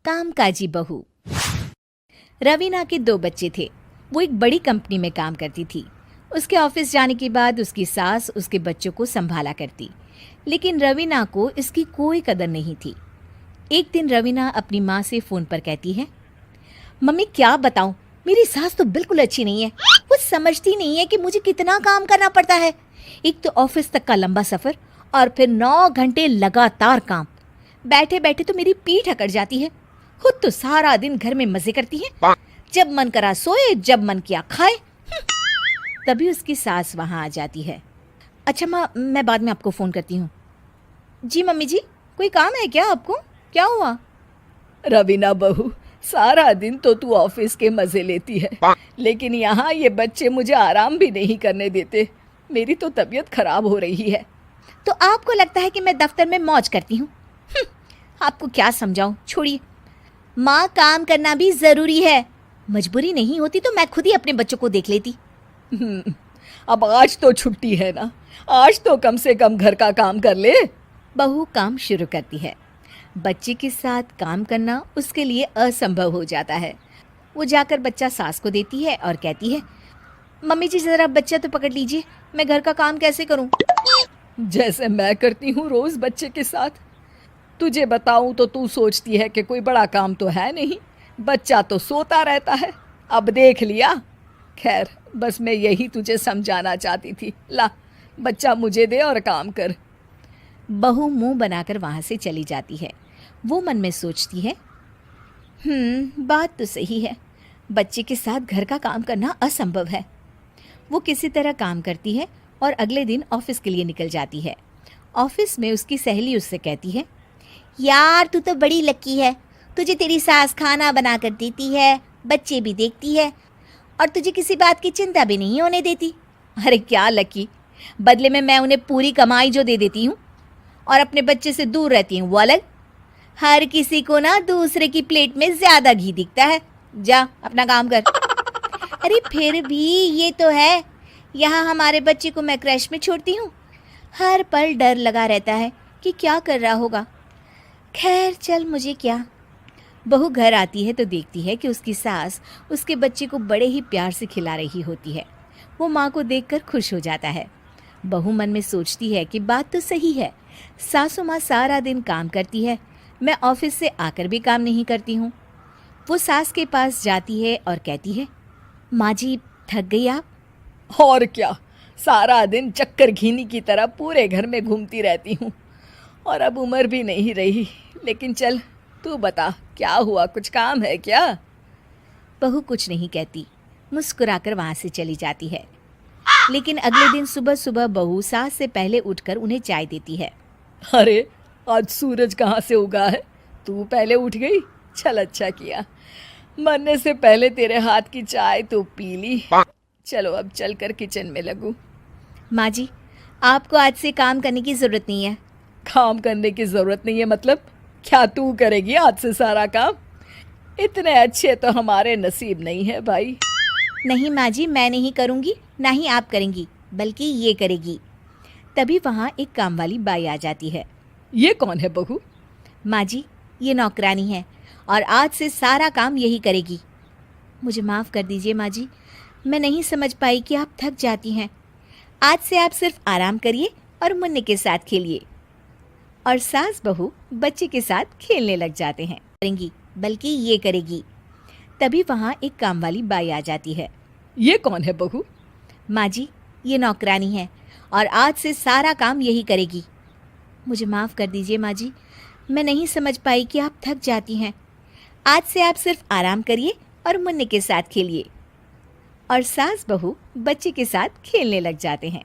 कामकाजी बहू। रवीना के 2 बच्चे थे। वो एक बड़ी कंपनी में काम करती थी। उसके ऑफिस जाने के बाद उसकी सास उसके बच्चों को संभाला करती, लेकिन रवीना को इसकी कोई कदर नहीं थी। एक दिन रवीना अपनी माँ से फ़ोन पर कहती है, मम्मी क्या बताऊं, मेरी सास तो बिल्कुल अच्छी नहीं है। वो समझती नहीं है कि मुझे कितना काम करना पड़ता है। एक तो ऑफिस तक का लंबा सफ़र और फिर 9 घंटे लगातार काम। बैठे बैठे तो मेरी पीठ अकड़ जाती है। खुद तो सारा दिन घर में मजे करती है, जब मन करा सोए, जब मन किया खाए। तभी उसकी सास वहाँ आ जाती है। अच्छा माँ, मैं बाद में आपको फ़ोन करती हूँ। जी मम्मी जी, कोई काम है क्या आपको? क्या हुआ? रवीना बहू, सारा दिन तो तू ऑफिस के मजे लेती है, लेकिन यहाँ ये बच्चे मुझे आराम भी नहीं करने देते। मेरी तो तबीयत खराब हो रही है। तो आपको लगता है कि मैं दफ्तर में मौज करती हूँ? आपको क्या समझाऊं, छोड़िए। माँ, काम करना भी ज़रूरी है। मजबूरी नहीं होती तो मैं खुद ही अपने बच्चों को देख लेती। अब आज तो छुट्टी है ना, आज तो कम से कम घर का काम कर ले। बहू काम शुरू करती है। बच्चे के साथ काम करना उसके लिए असंभव हो जाता है। वो जाकर बच्चा सास को देती है और कहती है, मम्मी जी ज़रा बच्चा तो पकड़ लीजिए, मैं घर का काम कैसे करूं? जैसे मैं करती हूँ रोज बच्चे के साथ। तुझे बताऊं तो तू सोचती है कि कोई बड़ा काम तो है नहीं, बच्चा तो सोता रहता है। अब देख लिया। खैर, बस मैं यही तुझे समझाना चाहती थी। ला, बच्चा मुझे दे और काम कर। बहू मुंह बनाकर वहाँ से चली जाती है। वो मन में सोचती है, बात तो सही है, बच्चे के साथ घर का काम करना असंभव है। वो किसी तरह काम करती है और अगले दिन ऑफिस के लिए निकल जाती है। ऑफिस में उसकी सहेली उससे कहती है, यार तू तो बड़ी लकी है, तुझे तेरी सास खाना बना कर देती है, बच्चे भी देखती है और तुझे किसी बात की चिंता भी नहीं होने देती। अरे क्या लकी, बदले में मैं उन्हें पूरी कमाई जो दे देती हूँ और अपने बच्चे से दूर रहती हूँ वो अलग। हर किसी को ना दूसरे की प्लेट में ज़्यादा घी दिखता है। जा अपना काम कर। अरे फिर भी ये तो है, यहाँ हमारे बच्चे को मैं क्रैश में छोड़ती हूँ, हर पल डर लगा रहता है कि क्या कर रहा होगा। खैर चल, मुझे क्या। बहू घर आती है तो देखती है कि उसकी सास उसके बच्चे को बड़े ही प्यार से खिला रही होती है। वो माँ को देखकर खुश हो जाता है। बहू मन में सोचती है कि बात तो सही है, सासू माँ सारा दिन काम करती है, मैं ऑफिस से आकर भी काम नहीं करती हूँ। वो सास के पास जाती है और कहती है, माँ जी थक गई आप? और क्या, सारा दिन चक्कर घीनी की तरह पूरे घर में घूमती रहती हूँ और अब उम्र भी नहीं रही। लेकिन चल तू बता, क्या हुआ, कुछ काम है क्या? बहू कुछ नहीं कहती, मुस्कुराकर वहाँ से चली जाती है। लेकिन अगले दिन सुबह सुबह बहू सास से पहले उठकर उन्हें चाय देती है। अरे आज सूरज कहाँ से उगा है, तू पहले उठ गई। चल अच्छा किया, मरने से पहले तेरे हाथ की चाय तो पी ली। चलो अब चलकर किचन में लगूं। माँ जी, आपको आज से काम करने की ज़रूरत नहीं है। काम करने की ज़रूरत नहीं है मतलब? क्या तू करेगी आज से सारा काम? इतने अच्छे तो हमारे नसीब नहीं है भाई। नहीं माँ जी, मैं नहीं करूँगी, ना ही आप करेंगी, बल्कि ये करेगी। तभी वहाँ एक काम वाली बाई आ जाती है। ये कौन है बहू? माँ जी, ये नौकरानी है और आज से सारा काम यही करेगी। मुझे माफ़ कर दीजिए माँ जी, मैं नहीं समझ पाई कि आप थक जाती हैं। आज से आप सिर्फ आराम करिए और मुन्ने के साथ खेलिए। और सास बहू बच्चे के साथ खेलने लग जाते हैं। करेंगी, बल्कि ये करेगी। तभी वहाँ एक काम वाली बाई आ जाती है। ये कौन है बहू? माँ जी, ये नौकरानी है और आज से सारा काम यही करेगी। मुझे माफ़ कर दीजिए माँ जी, मैं नहीं समझ पाई कि आप थक जाती हैं। आज से आप सिर्फ आराम करिए और मुन्ने के साथ खेलिए। और सास बहू बच्चे के साथ खेलने लग जाते हैं।